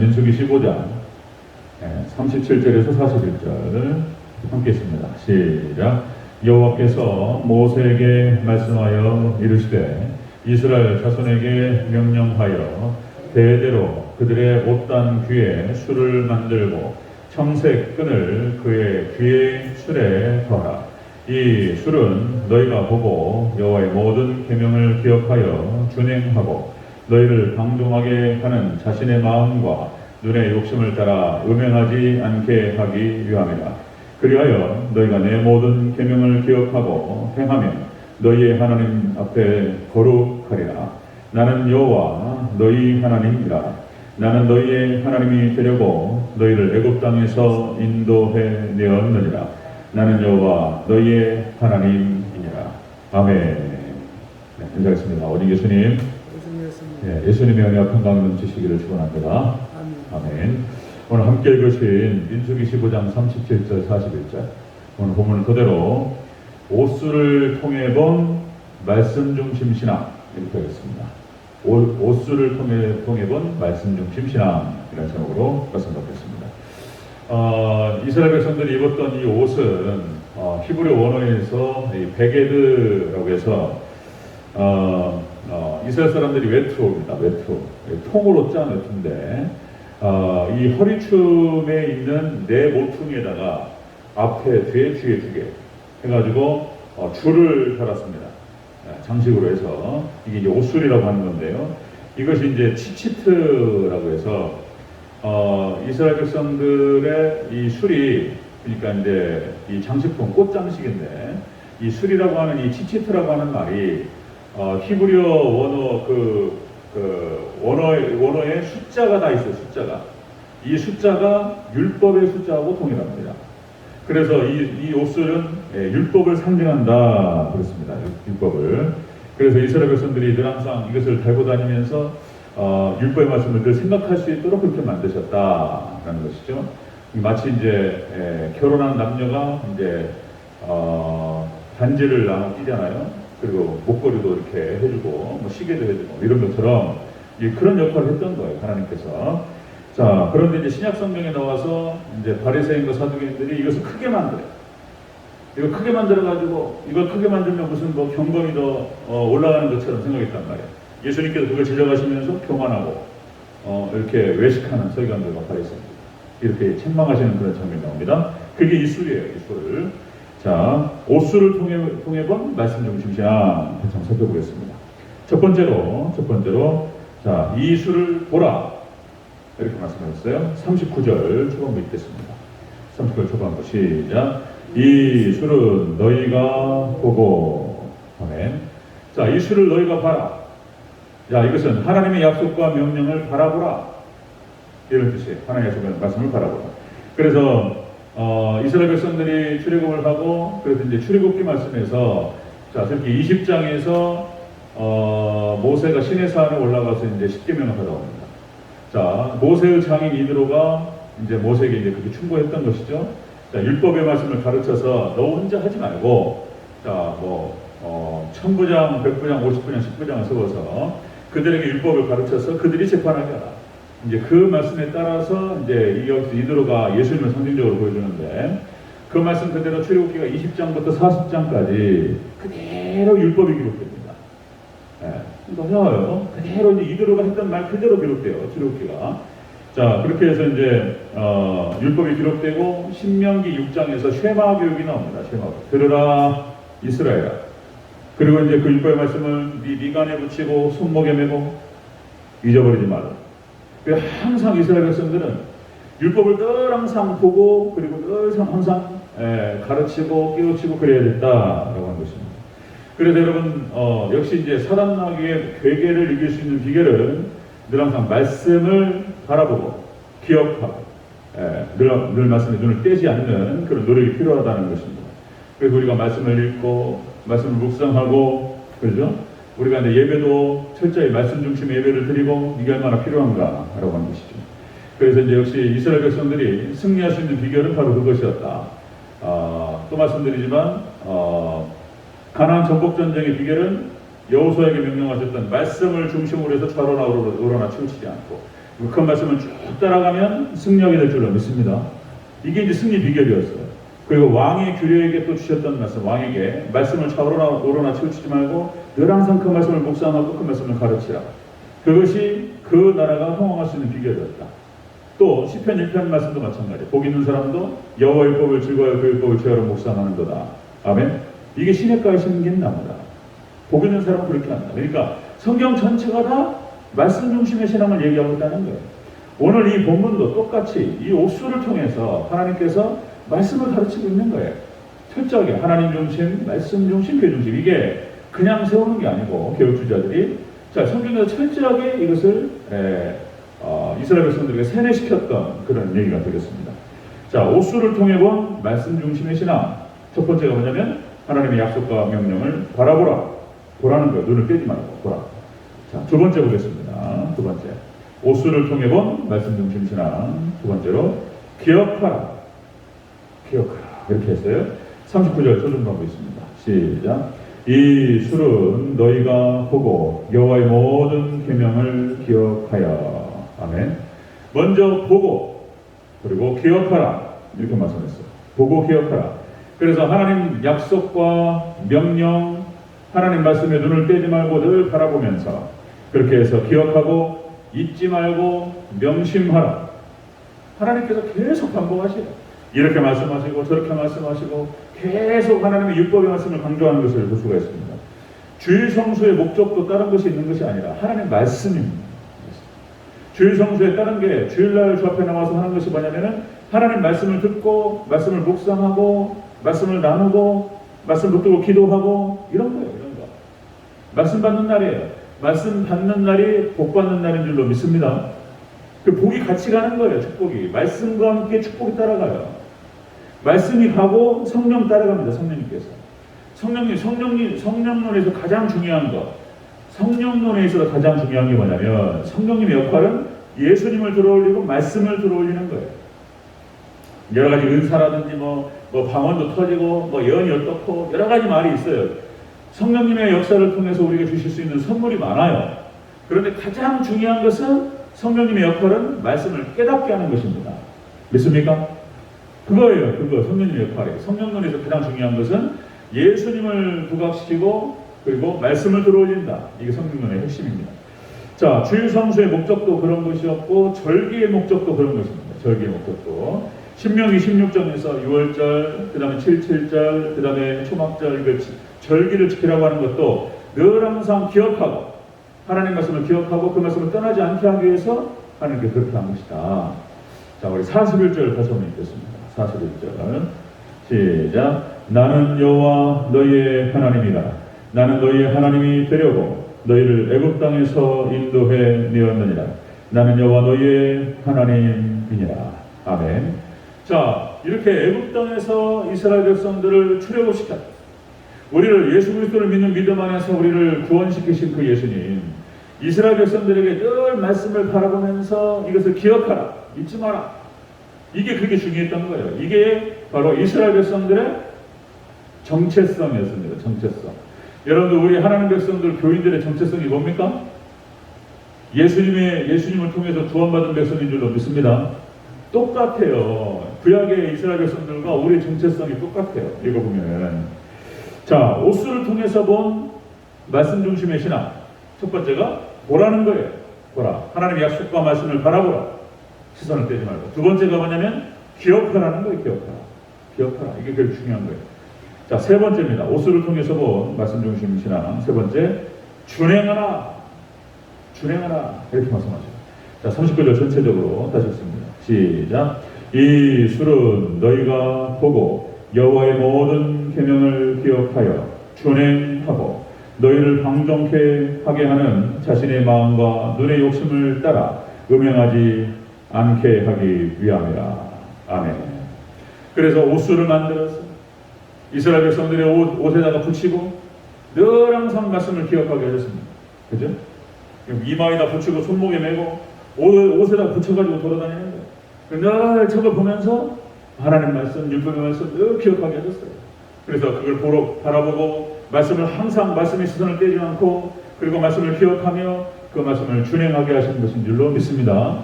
민수기 15장 37절에서 41절 함께 있습니다. 시작. 여호와께서 모세에게 말씀하여 이르시되 이스라엘 자손에게 명령하여 대대로 그들의 옷단 귀에 술을 만들고 청색 끈을 그의 귀의 술에 더하라. 이 술은 너희가 보고 여호와의 모든 계명을 기억하여 준행하고 너희를 방종하게 하는 자신의 마음과 눈의 욕심을 따라 음행하지 않게 하기 위함이라. 그리하여 너희가 내 모든 계명을 기억하고 행하면 너희의 하나님 앞에 거룩하리라. 나는 여호와 너희 하나님이라. 나는 너희의 하나님이 되려고 너희를 애굽 땅에서 인도해 내었느니라. 나는 여호와 너희의 하나님이니라. 아멘. 네, 인사하겠습니다. 어린 예수님, 예수님의 은혜와 평강이 넘치시기를 축원합니다. 아멘. 오늘 함께 읽으신 민수기 15장 37절 41절 오늘 본문 그대로 오수를 통해 본 말씀 중심 신앙 이렇게 하겠습니다. 오수를 통해 본 말씀 중심 신앙 이런 제목으로 말씀 받겠습니다. 이스라엘 백성들이 입었던 이 옷은 히브리 원어에서 이 베게드라고 해서 이스라엘 사람들이 외투입니다. 외투. 통으로 짠 외투인데 이 허리춤에 있는 네 모퉁이에다가 앞에 뒤에 두 개 해가지고 줄을 달았습니다. 장식으로 해서 이게 이제 옷술이라고 하는 건데요. 이것이 이제 치치트라고 해서 이스라엘 백성들의 이 술이 그러니까 이제 이 장식품 꽃장식인데 이 술이라고 하는 이 치치트라고 하는 말이 히브리어 원어 원어에 숫자가 다 있어요. 이 숫자가 율법의 숫자하고 동일합니다. 그래서 이 옷술은 율법을 상징한다 그렇습니다. 율법을. 그래서 이스라엘 백성들이 늘 항상 이것을 달고 다니면서 율법의 말씀을 늘 생각할 수 있도록 그렇게 만드셨다라는 것이죠. 마치 이제 결혼한 남녀가 이제 반지를 나눠 끼잖아요. 그리고 목걸이도 이렇게 해주고 뭐 시계도 해주고 이런 것처럼 그런 역할을 했던 거예요. 하나님께서. 자, 그런데 이제 신약 성경에 나와서 이제 바리새인과 사두개인들이 이것을 크게 만들어요. 이거 크게 만들어가지고 이걸 크게 만들면 무슨 뭐 경건이 더 올라가는 것처럼 생각했단 말이에요. 예수님께서 그걸 지적하시면서 교만하고 이렇게 외식하는 서기관들과 바리새인들 이렇게 책망하시는 그런 장면이 나옵니다. 그게 이 술이에요. 이 술을. 자, 옷술을 통해 본 말씀 중심 신앙 한번 살펴보겠습니다. 첫 번째로 자, 이 술을 보라 이렇게 말씀하셨어요. 39절 초반부 읽겠습니다. 39절 초반부 시작. 이 술은 너희가 보고 아멘. 자, 이 술을 너희가 봐라. 자, 이것은 하나님의 약속과 명령을 바라보라 이런 뜻이에요. 하나님의 약속과 말씀을 바라보라. 그래서 이스라엘 백성들이 출애굽을 하고 그래서 이제 출애굽기 말씀에서 자, 특히 20장에서 모세가 시내산에 올라가서 이제 십계명을 받아옵니다. 자, 모세의 장인 이드로가 이제 모세에게 이제 그렇게 충고했던 것이죠. 자, 율법의 말씀을 가르쳐서 너 혼자 하지 말고 자, 뭐 1000부장, 100부장, 50부장, 10부장을 세워서 그들에게 율법을 가르쳐서 그들이 재판하게 하라. 이제 그 말씀에 따라서 이제 여기서 이드로가 예수님을 상징적으로 보여주는데 그 말씀 그대로 출애굽기가 20장부터 40장까지 그대로 율법이 기록됩니다. 그러니까 그대로 이제 이드로가 했던 말 그대로 기록돼요. 출애굽기가. 자, 그렇게 해서 이제 율법이 기록되고 신명기 6장에서 쉐마 교육이 나옵니다. 쉐마 교육. 들으라 이스라엘아. 그리고 이제 그 율법의 말씀을 네 미간에 붙이고 손목에 메고 잊어버리지 말라. 항상 이스라엘 백성들은 율법을 늘 항상 보고 그리고 늘 항상 가르치고 깨우치고 그래야 됐다라고 하는 것입니다. 그래서 여러분 역시 이제 사단 마귀의 괴계를 이길 수 있는 비결은 늘 항상 말씀을 바라보고 기억하고 늘 말씀에 눈을 떼지 않는 그런 노력이 필요하다는 것입니다. 그래서 우리가 말씀을 읽고 말씀을 묵상하고 그러죠. 우리가 이제 예배도 철저히 말씀 중심의 예배를 드리고 이게 얼마나 필요한가라고 하는 것이죠. 그래서 이제 역시 이스라엘 백성들이 승리할 수 있는 비결은 바로 그것이었다. 또 말씀드리지만 가나안 정복 전쟁의 비결은 여호수아에게 명령하셨던 말씀을 중심으로 해서 좌로나 우로나 치우치지 않고 그 말씀을 쭉 따라가면 승리하게 될 줄로 믿습니다. 이게 이제 승리 비결이었어요. 그리고 왕의 규례에게 또 주셨던 말씀, 왕에게 말씀을 좌우로나 우로나 치우치지 말고 늘 항상 그 말씀을 묵상하고 그 말씀을 가르치라. 그것이 그 나라가 흥왕할 수 있는 비결이었다. 또 시편 1편 말씀도 마찬가지. 복 있는 사람도 여호와의 법을 즐거워하여 그 율법을 죄하러 묵상하는도다. 아멘. 이게 시냇가에 심긴 나무다. 복 있는 사람은 그렇게 한다. 그러니까 성경 전체가 다 말씀 중심의 신앙을 얘기하고 있다는 거예요. 오늘 이 본문도 똑같이 이 옥수를 통해서 하나님께서 말씀을 가르치고 있는 거예요. 철저하게 하나님 중심, 말씀 중심, 교회 중심. 이게 그냥 세우는 게 아니고 교육주자들이 자 성경에서 철저하게 이것을 이스라엘 백성들에게 세뇌시켰던 그런 얘기가 되겠습니다. 자, 옥수를 통해 본 말씀 중심의 신앙. 첫 번째가 뭐냐면 하나님의 약속과 명령을 바라보라. 보라는 거예요. 눈을 떼지 말고 보라. 자, 두 번째 보겠습니다. 두 번째. 옥수를 통해 본 말씀 중심 신앙. 두 번째로 기억하라. 기억하라. 이렇게 했어요. 39절 초중반부 있습니다. 시작. 이 술은 너희가 보고 여호와의 모든 계명을 기억하여. 아멘. 먼저 보고 그리고 기억하라. 이렇게 말씀했어요. 보고 기억하라. 그래서 하나님 약속과 명령, 하나님 말씀에 눈을 떼지 말고 늘 바라보면서 그렇게 해서 기억하고 잊지 말고 명심하라. 하나님께서 계속 반복하시고 이렇게 말씀하시고 저렇게 말씀하시고 계속 하나님의 율법의 말씀을 강조하는 것을 볼 수가 있습니다. 주일 성수의 목적도 다른 것이 있는 것이 아니라 하나님의 말씀입니다. 주일 성수에 다른 게 주일날 주 앞에 나와서 하는 것이 뭐냐면은 하나님 말씀을 듣고 말씀을 묵상하고 말씀을 나누고 말씀 붙들고 기도하고 이런 거예요. 이런 거. 말씀 받는 날이에요. 말씀 받는 날이 복 받는 날인 줄로 믿습니다. 그 복이 같이 가는 거예요. 축복이. 말씀과 함께 축복이 따라가요. 말씀이 가고 성령 따라갑니다. 성령님께서. 성령론에서 가장 중요한 것. 성령론에 있어서 가장 중요한 게 뭐냐면 성령님의 역할은 예수님을 들어올리고 말씀을 들어올리는 거예요. 여러 가지 은사라든지 뭐 방언도 터지고 뭐 예언이 어떻고 여러 가지 말이 있어요. 성령님의 역사를 통해서 우리에게 주실 수 있는 선물이 많아요. 그런데 가장 중요한 것은 성령님의 역할은 말씀을 깨닫게 하는 것입니다. 믿습니까? 그거예요. 그거 성령님의 역할이에요. 성령론에서 가장 중요한 것은 예수님을 부각시키고 그리고 말씀을 들어올린다. 이게 성령론의 핵심입니다. 자, 주일 성수의 목적도 그런 것이었고 절기의 목적도 그런 것입니다. 절기의 목적도 신명기 16장에서 6월절, 그 다음에 77절, 그 다음에 초막절, 절기를 지키라고 하는 것도 늘 항상 기억하고 하나님 말씀을 기억하고 그 말씀을 떠나지 않게 하기 위해서 하나님께 그렇게 한 것이다. 자, 우리 41절 다시 한번 읽겠습니다. 41절 시작. 나는 여호와 너희의 하나님이다. 나는 너희의 하나님이 되려고 너희를 애굽 땅에서 인도해 내었느니라. 나는 여호와 너희의 하나님이니라. 아멘. 자, 이렇게 애굽 땅에서 이스라엘 백성들을 출애굽시켰다. 우리를 예수 그리스도를 믿는 믿음 안에서 우리를 구원시키신 그 예수님, 이스라엘 백성들에게 늘 말씀을 바라보면서 이것을 기억하라, 잊지 마라. 이게 그렇게 중요했던 거예요. 이게 바로 이스라엘 백성들의 정체성이었습니다. 정체성. 여러분들 우리 하나님 백성들 교인들의 정체성이 뭡니까? 예수님을 통해서 구원받은 백성인 줄로 믿습니다. 똑같아요. 구약의 이스라엘 백성들과 우리의 정체성이 똑같아요. 읽어보면. 자, 옥수를 통해서 본 말씀 중심의 신앙. 첫 번째가 보라는 거예요. 보라. 하나님의 약속과 말씀을 바라보라. 시선을 떼지 말고. 두 번째가 뭐냐면 기억하라는 거예요. 기억하라. 기억하라. 이게 제일 중요한 거예요. 자, 세 번째입니다. 옥수를 통해서 본 말씀 중심 신앙. 세 번째, 준행하라. 준행하라. 이렇게 말씀하죠. 자, 39절 전체적으로 다시 읽습니다. 시작. 이 술은 너희가 보고 여호와의 모든 계명을 기억하여 준행하고 너희를 방종케 하게 하는 자신의 마음과 눈의 욕심을 따라 음행하지 않게 하기 위함이라. 아멘. 그래서 옥수를 만들어서 이스라엘 백성들의 옷에다가 붙이고 늘 항상 말씀을 기억하게 하셨습니다. 그죠? 이마에다 붙이고 손목에 메고 옷에다 붙여가지고 돌아다니는 거예요. 늘 저걸 보면서 하나님 말씀, 율법의 말씀 늘 기억하게 하셨어요. 그래서 그걸 바라보고 말씀을 항상 말씀의 시선을 떼지 않고 그리고 말씀을 기억하며 그 말씀을 준행하게 하신 것인 줄로 믿습니다.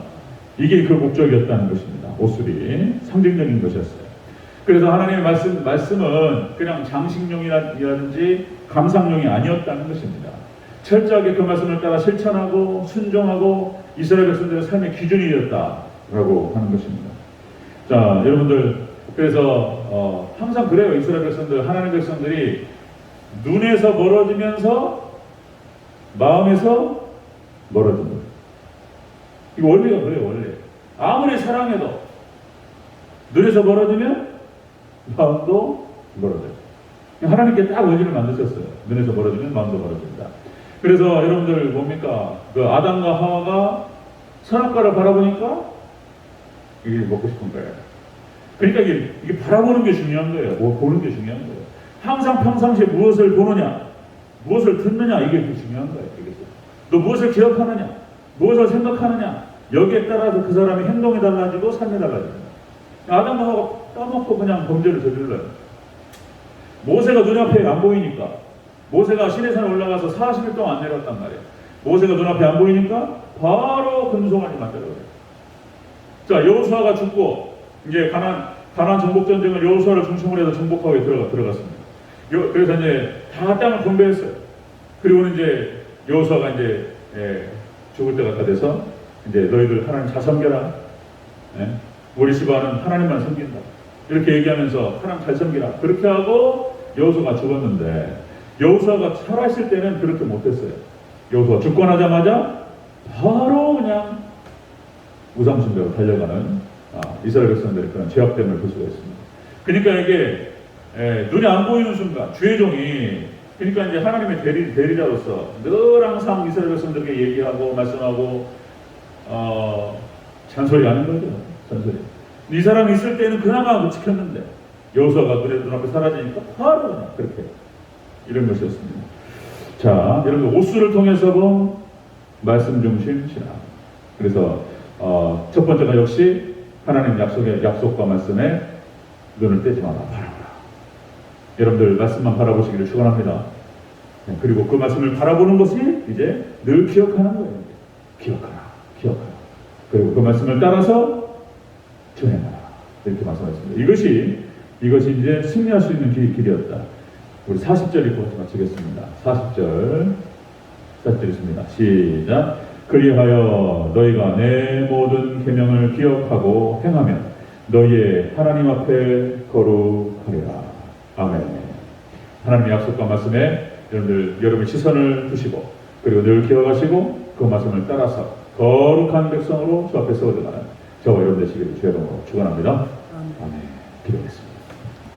이게 그 목적이었다는 것입니다. 옷술이 상징적인 것이었어요. 그래서 하나님의 말씀은 그냥 장식용이라든지 감상용이 아니었다는 것입니다. 철저하게 그 말씀을 따라 실천하고 순종하고 이스라엘 백성들의 삶의 기준이 되었다라고 하는 것입니다. 자, 여러분들, 그래서 항상 그래요. 이스라엘 백성들, 하나님 백성들이 눈에서 멀어지면서 마음에서 멀어진다. 이거 원리가 그래요, 원리. 아무리 사랑해도 눈에서 멀어지면 마음도 멀어져요. 하나님께 딱 원리를 만드셨어요. 눈에서 멀어지면 마음도 멀어진다. 그래서 여러분들 뭡니까? 그 아담과 하와가 선악과를 바라보니까 이게 먹고 싶은 거예요. 그러니까 이게 바라보는 게 중요한 거예요. 뭐 보는 게 중요한 거예요. 항상 평상시에 무엇을 보느냐, 무엇을 듣느냐, 이게 중요한 거예요. 너 무엇을 기억하느냐, 무엇을 생각하느냐, 여기에 따라서 그 사람의 행동이 달라지고 삶이 달라집니다. 아담과 하와가 까먹고 그냥 범죄를 저질러요. 모세가 눈앞에 안 보이니까, 모세가 시내산에 올라가서 40일 동안 안 내려왔단 말이에요. 모세가 눈앞에 안 보이니까 바로 금송아지 만들어요. 자, 여호수아가 죽고 이제 가나안 정복 전쟁을 여호수아를 중심으로 해서 정복하고 들어갔습니다. 그래서 이제 다 땅을 분배했어요. 그리고는 이제 여호수아가 이제 죽을 때가 다 돼서 이제 너희들 하나님 잘 섬겨라. 우리 집안은 하나님만 섬긴다. 이렇게 얘기하면서 하나님 잘 섬기라. 그렇게 하고 여호수아가 죽었는데, 여호수아가 살아있을 때는 그렇게 못했어요. 여호수아 죽고 나자마자 바로 그냥 우상숭배로 달려가는 이스라엘 백성들의 그런 죄악됨을 볼 수가 있습니다. 그러니까 이게 눈이 안 보이는 순간 주의 종이, 그러니까 이제 하나님의 대리자로서 늘 항상 이스라엘 백성들에게 얘기하고 말씀하고 잔소리하는 거죠. 잔소리. 이 사람이 있을 때는 그나마 못 지켰는데 여호수아가 눈앞에 사라지니까 바로 그냥 그렇게 이런 것이었습니다. 자, 여러분, 옷수를 통해서 본 말씀 중심 신앙. 그래서 첫 번째가 역시 하나님 약속과 말씀에 눈을 떼지 마라, 바라보라. 여러분들 말씀만 바라보시기를 축원합니다. 그리고 그 말씀을 바라보는 것이 이제 늘 기억하는 거예요. 기억하라. 그리고 그 말씀을 따라서 전행하라. 이렇게 말씀하셨습니다. 이것이 이제 승리할 수 있는 길이었다. 우리 40절 읽고 마치겠습니다. 40절 있습니다. 시작. 그리하여 너희가 내 모든 계명을 기억하고 행하면 너희의 하나님 앞에 거룩하리라. 아멘. 하나님의 약속과 말씀에 여러분의 시선을 두시고, 그리고 늘 기억하시고 그 말씀을 따라서 거룩한 백성으로 주 앞에 세워져가는 저와 여러분 되시기를 주의 이름으로 축원합니다. 아멘. 기도하겠습니다.